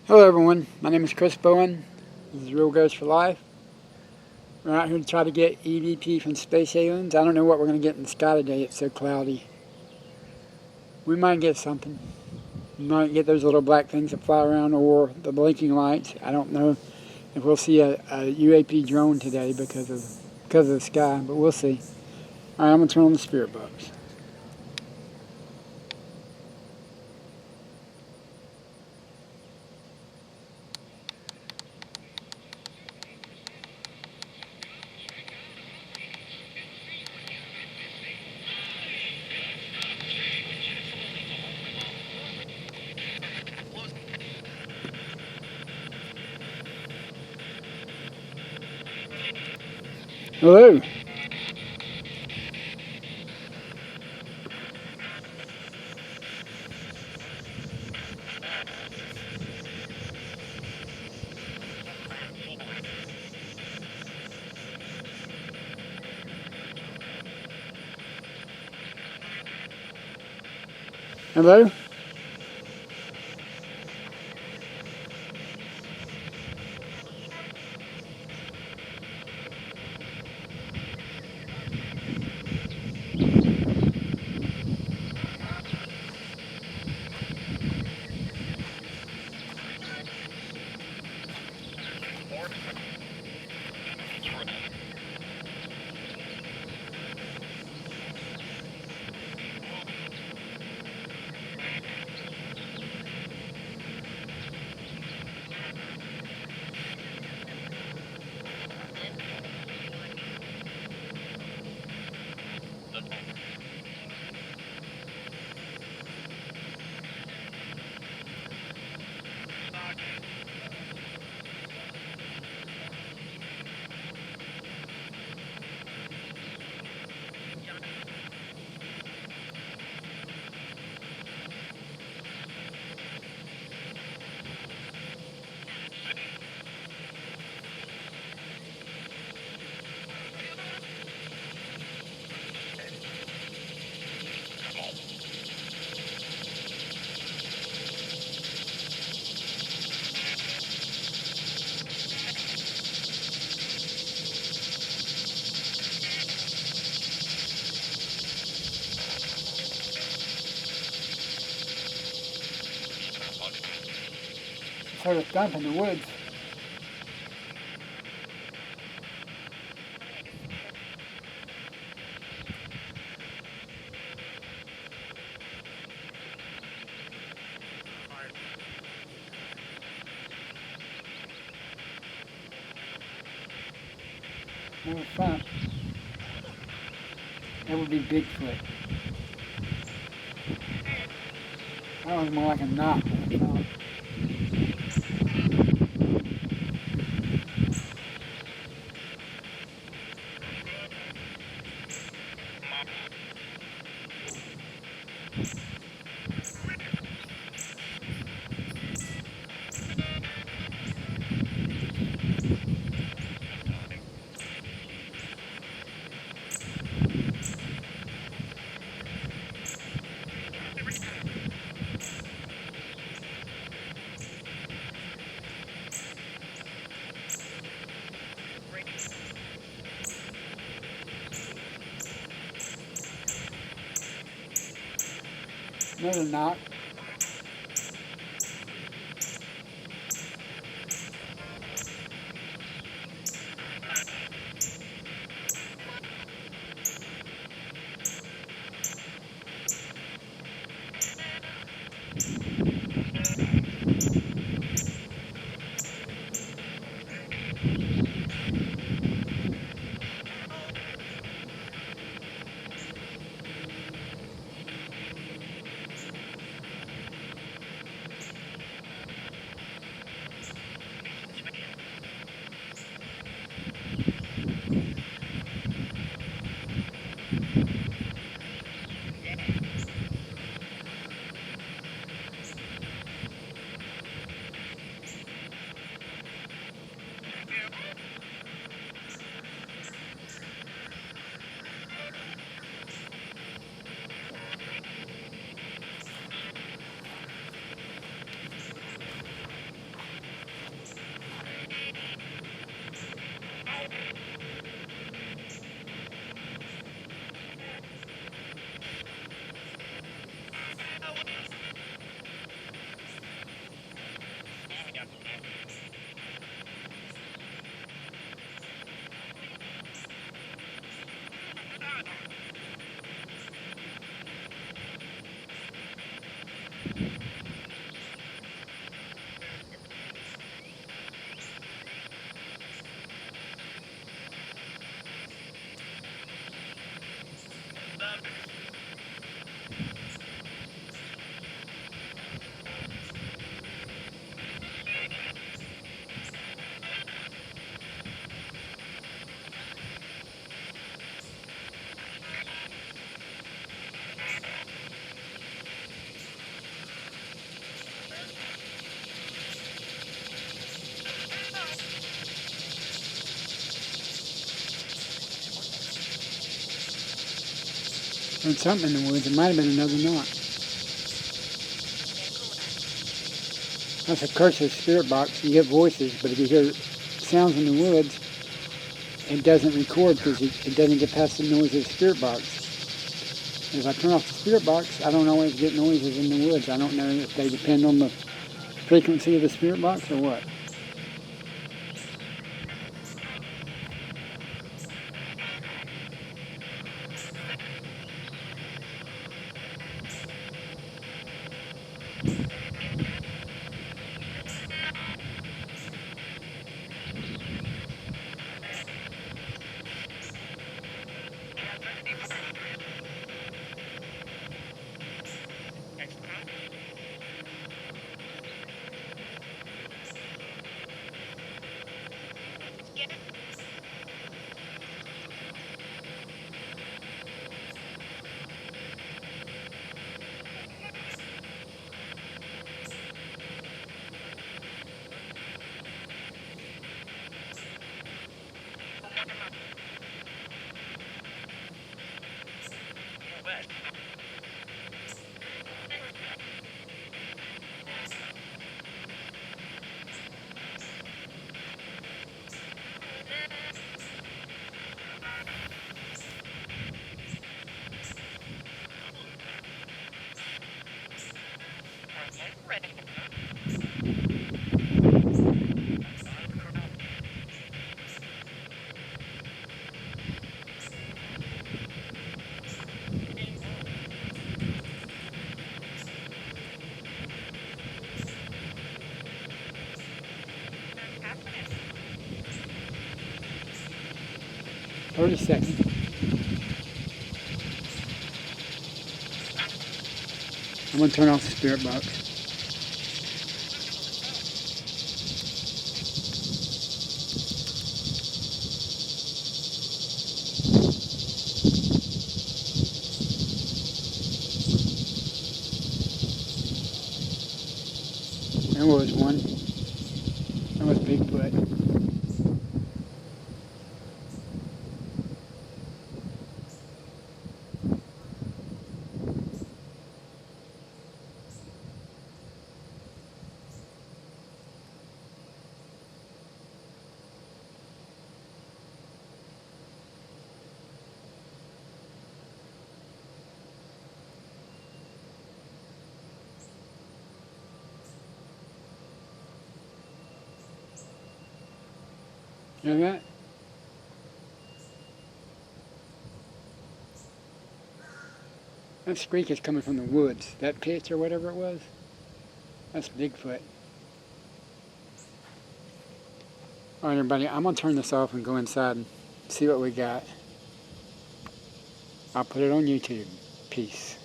Hello everyone, my name is Chris Bowen. This is Real Ghost for Life. We're out here to try to get EVP from space aliens. I don't know what we're going to get in the sky today, it's so cloudy. We might get something. We might get those little black things that fly around or the blinking lights. I don't know if we'll see a UAP drone today because of the sky, but we'll see. Alright, I'm going to turn on the spirit box. Hello. Hello? Heard a thump in the woods. No thump. That would be Bigfoot. That was more like a knock than a thump. Another knock. There's something in the woods. It might have been another knot. That's a curse's spirit box. You get voices, but if you hear sounds in the woods, it doesn't record because it doesn't get past the noise of the spirit box. If I turn off the spirit box, I don't always get noises in the woods. I don't know if they depend on the frequency of the spirit box or what. Hold a second. I'm going to turn off the spirit box. There was one. That was Bigfoot. You hear that? That squeak is coming from the woods. That pitch or whatever it was, that's Bigfoot. Alright everybody, I'm going to turn this off and go inside and see what we got. I'll put it on YouTube. Peace.